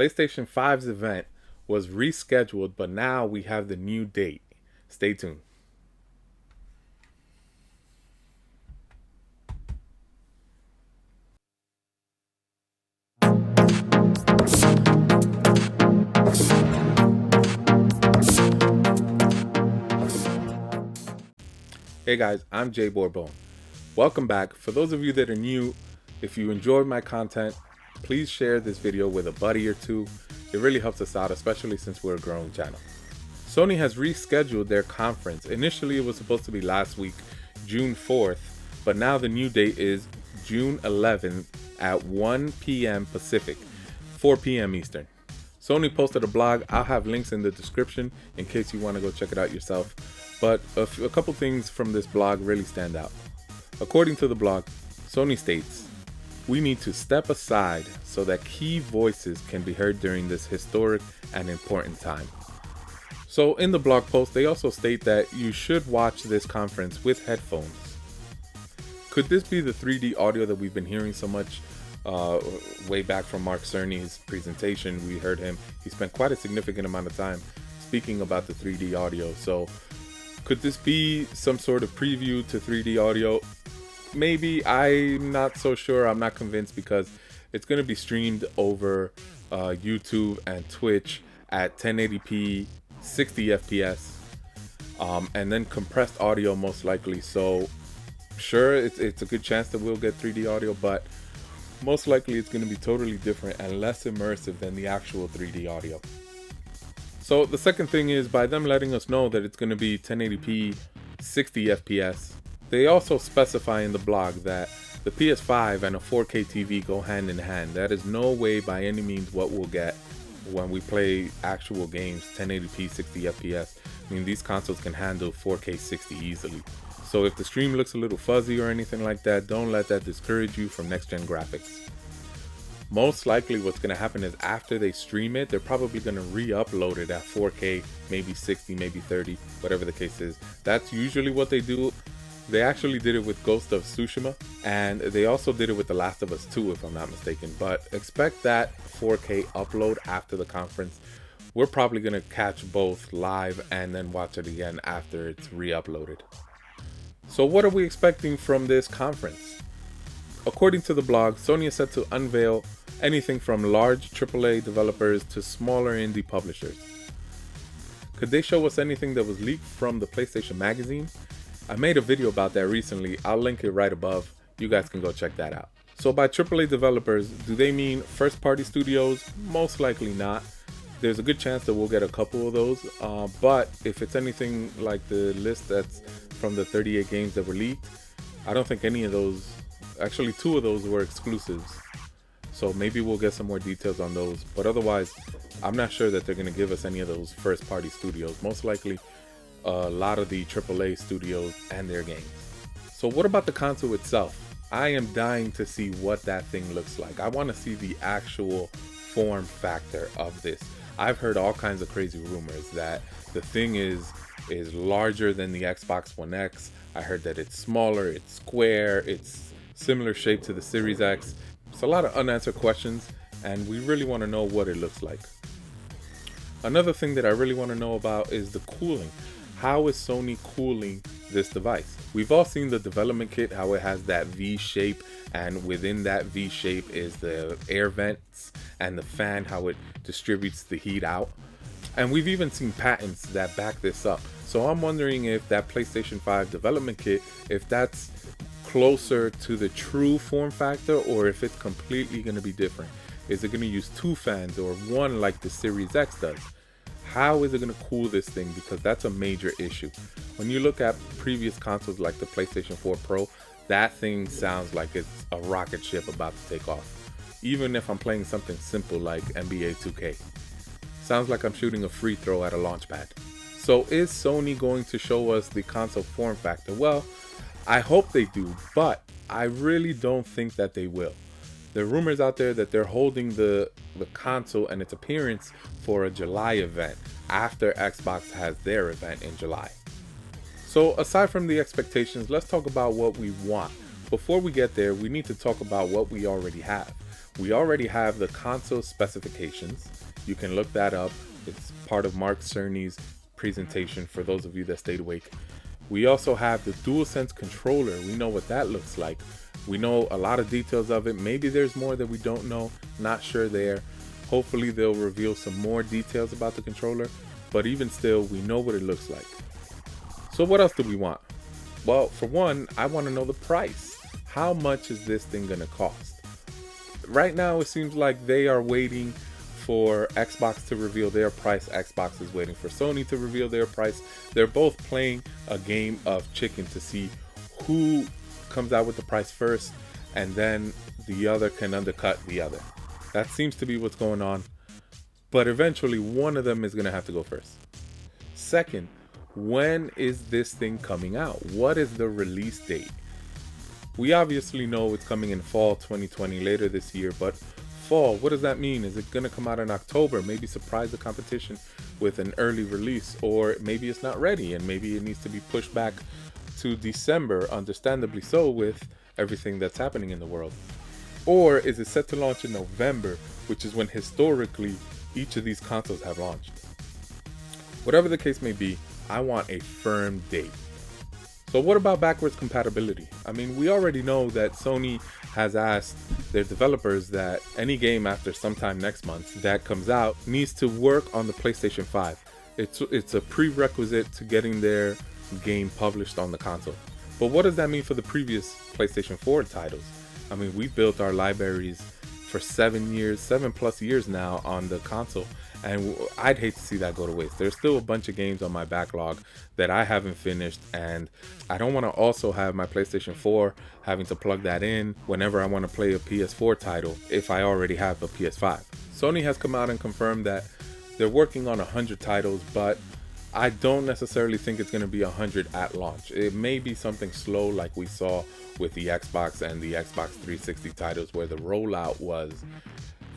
PlayStation 5's event was rescheduled, but now we have the new date. Stay tuned. Hey guys, I'm Jay Bourbon. Welcome back. For those of you that are new, if you enjoyed my content, please share this video with a buddy or two. It really helps us out, especially since we're a growing channel. Sony has rescheduled their conference. Initially, it was supposed to be last week, June 4th, but now the new date is June 11th at 1 p.m. Pacific, 4 p.m. Eastern. Sony posted a blog. I'll have links in the description in case you want to go check it out yourself. But a couple things from this blog really stand out. According to the blog, Sony states, "We need to step aside so that key voices can be heard during this historic and important time." So in the blog post, they also state that you should watch this conference with headphones. Could this be the 3D audio that we've been hearing so much way back from Mark Cerny's presentation? We heard him. He spent quite a significant amount of time speaking about the 3D audio. So could this be some sort of preview to 3D audio? Maybe. I'm not so sure. I'm not convinced because it's going to be streamed over YouTube and Twitch at 1080p, 60 FPS, and then compressed audio most likely. So sure, it's a good chance that we'll get 3D audio, but most likely it's going to be totally different and less immersive than the actual 3D audio. So the second thing is, by them letting us know that it's going to be 1080p, 60 FPS, they also specify in the blog that the PS5 and a 4K TV go hand in hand. That is no way by any means what we'll get when we play actual games, 1080p, 60 FPS. I mean, these consoles can handle 4K 60 easily. So if the stream looks a little fuzzy or anything like that, don't let that discourage you from next-gen graphics. Most likely what's going to happen is after they stream it, they're probably going to re-upload it at 4K, maybe 60, maybe 30, whatever the case is. That's usually what they do. They actually did it with Ghost of Tsushima, and they also did it with The Last of Us 2, if I'm not mistaken. But expect that 4K upload after the conference. We're probably going to catch both live and then watch it again after it's re-uploaded. So what are we expecting from this conference? According to the blog, Sony is set to unveil anything from large AAA developers to smaller indie publishers. Could they show us anything that was leaked from the PlayStation magazine? I made a video about that recently. I'll link it right above. You guys can go check that out. So by AAA developers, do they mean first-party studios? Most likely not. There's a good chance that we'll get a couple of those. But if it's anything like the list that's from the 38 games that were leaked, I don't think any of those, actually 2 of those were exclusives. So maybe we'll get some more details on those. But otherwise, I'm not sure that they're going to give us any of those first-party studios. Most likely a lot of the AAA studios and their games. So what about the console itself? I am dying to see what that thing looks like. I want to see the actual form factor of this. I've heard all kinds of crazy rumors that the thing is larger than the Xbox One X. I heard that it's smaller, it's square, it's similar shape to the Series X. It's a lot of unanswered questions, and we really want to know what it looks like. Another thing that I really want to know about is the cooling. How is Sony cooling this device? We've all seen the development kit, how it has that V shape, and within that V shape is the air vents and the fan, how it distributes the heat out. And we've even seen patents that back this up. So I'm wondering if that PlayStation 5 development kit, if that's closer to the true form factor or if it's completely going to be different. Is it going to use 2 fans or 1 like the Series X does? How is it going to cool this thing? Because that's a major issue. When you look at previous consoles like the PlayStation 4 Pro, that thing sounds like it's a rocket ship about to take off. Even if I'm playing something simple like NBA 2K. Sounds like I'm shooting a free throw at a launch pad. So is Sony going to show us the console form factor? Well, I hope they do, but I really don't think that they will. There are rumors out there that they're holding the console and its appearance for a July event after Xbox has their event in July. So aside from the expectations, let's talk about what we want. Before we get there, we need to talk about what we already have. We already have the console specifications. You can look that up. It's part of Mark Cerny's presentation for those of you that stayed awake. We also have the Dualsense Controller. We know what that looks like. We know a lot of details of it. Maybe there's more that we don't know. Not sure there. Hopefully they'll reveal some more details about the controller. But even still, we know what it looks like. So what else do we want? Well, for one, I want to know the price. How much is this thing gonna cost? Right now, it seems like they are waiting for Xbox to reveal their price. Xbox is waiting for Sony to reveal their price. They're both playing a game of chicken to see who comes out with the price first, and then the other can undercut the other. That seems to be what's going on. But eventually, one of them is gonna have to go first. Second, when is this thing coming out? What is the release date? We obviously know it's coming in fall 2020, later this year, but fall, what does that mean? Is it going to come out in October? Maybe surprise the competition with an early release, or maybe it's not ready and maybe it needs to be pushed back to December, understandably so with everything that's happening in the world. Or is it set to launch in November, which is when historically each of these consoles have launched? Whatever the case may be, I want a firm date. So what about backwards compatibility? I mean, we already know that Sony has asked their developers that any game after sometime next month that comes out needs to work on the PlayStation 5. It's a prerequisite to getting their game published on the console. But what does that mean for the previous PlayStation 4 titles? I mean, we built our libraries for 7+ years now on the console, and I'd hate to see that go to waste. There's still a bunch of games on my backlog that I haven't finished, and I don't want to also have my PlayStation 4 having to plug that in whenever I want to play a PS4 title if I already have a PS5. Sony has come out and confirmed that they're working on 100 titles, but I don't necessarily think it's going to be 100 at launch. It may be something slow like we saw with the Xbox and the Xbox 360 titles, where the rollout was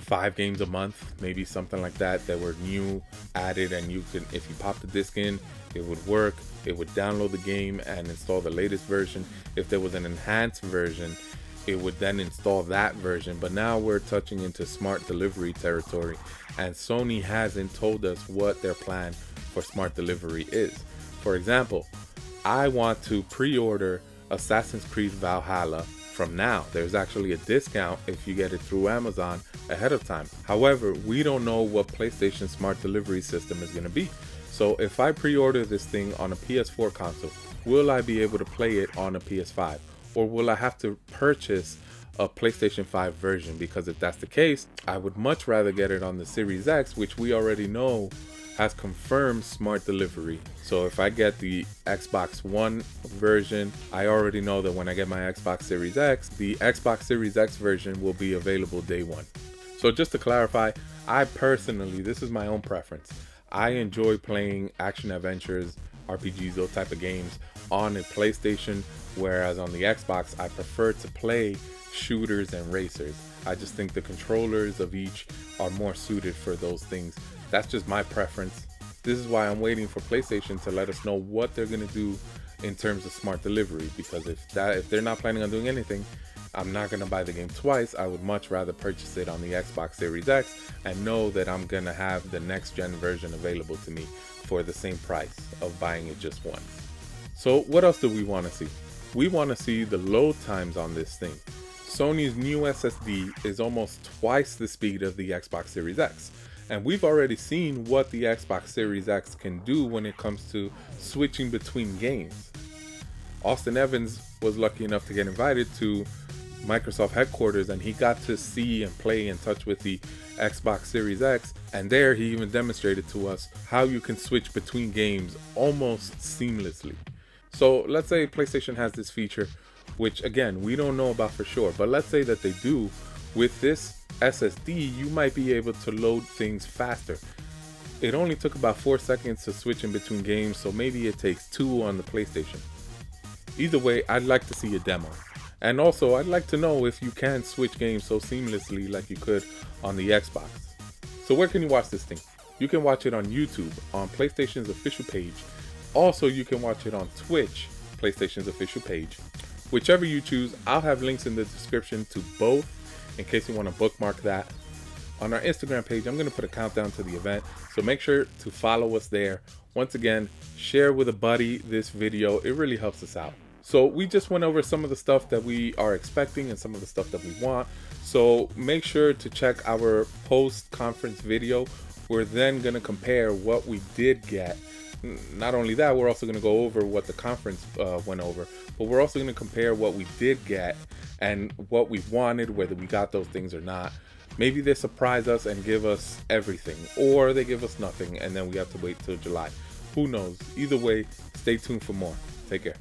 5 games a month, maybe something like that, that were new, added, and you can, if you pop the disc in, it would work. It would download the game and install the latest version. If there was an enhanced version, it would then install that version. But now we're touching into smart delivery territory, and Sony hasn't told us what their plan for smart delivery is. For example, I want to pre-order Assassin's Creed Valhalla from now. There's actually a discount if you get it through Amazon ahead of time. However, we don't know what PlayStation smart delivery system is going to be. So if I pre-order this thing on a PS4 console, will I be able to play it on a PS5? Or will I have to purchase a PlayStation 5 version? Because if that's the case, I would much rather get it on the Series X, which we already know has confirmed smart delivery. So if I get the Xbox One version, I already know that when I get my Xbox Series X, the Xbox Series X version will be available day one. So just to clarify, I personally, this is my own preference, I enjoy playing action adventures, RPGs, those type of games on a PlayStation, whereas on the Xbox, I prefer to play shooters and racers. I just think the controllers of each are more suited for those things. That's just my preference. This is why I'm waiting for PlayStation to let us know what they're going to do in terms of smart delivery, because if they're not planning on doing anything, I'm not going to buy the game twice. I would much rather purchase it on the Xbox Series X and know that I'm going to have the next gen version available to me for the same price of buying it just once. So what else do we want to see? We want to see the load times on this thing. Sony's new SSD is almost twice the speed of the Xbox Series X. And we've already seen what the Xbox Series X can do when it comes to switching between games. Austin Evans was lucky enough to get invited to Microsoft headquarters, and he got to see and play and touch with the Xbox Series X, and there he even demonstrated to us how you can switch between games almost seamlessly. So let's say PlayStation has this feature, which again, we don't know about for sure, but let's say that they do. With this SSD, you might be able to load things faster. It only took about 4 seconds to switch in between games, so maybe it takes 2 on the PlayStation. Either way, I'd like to see a demo. And also, I'd like to know if you can switch games so seamlessly like you could on the Xbox. So where can you watch this thing? You can watch it on YouTube, on PlayStation's official page. Also, you can watch it on Twitch, PlayStation's official page. Whichever you choose, I'll have links in the description to both. in case you want to bookmark that. On our Instagram page, I'm going to put a countdown to the event, so make sure to follow us there. Once again, share with a buddy this video. It really helps us out. So we just went over some of the stuff that we are expecting and some of the stuff that we want. So make sure to check our post-conference video. We're then going to compare what we did get. Not only that, we're also going to go over what the conference went over, but we're also going to compare what we did get and what we wanted, whether we got those things or not. Maybe they surprise us and give us everything, or they give us nothing and then we have to wait till July. Who knows? Either way, stay tuned for more. Take care.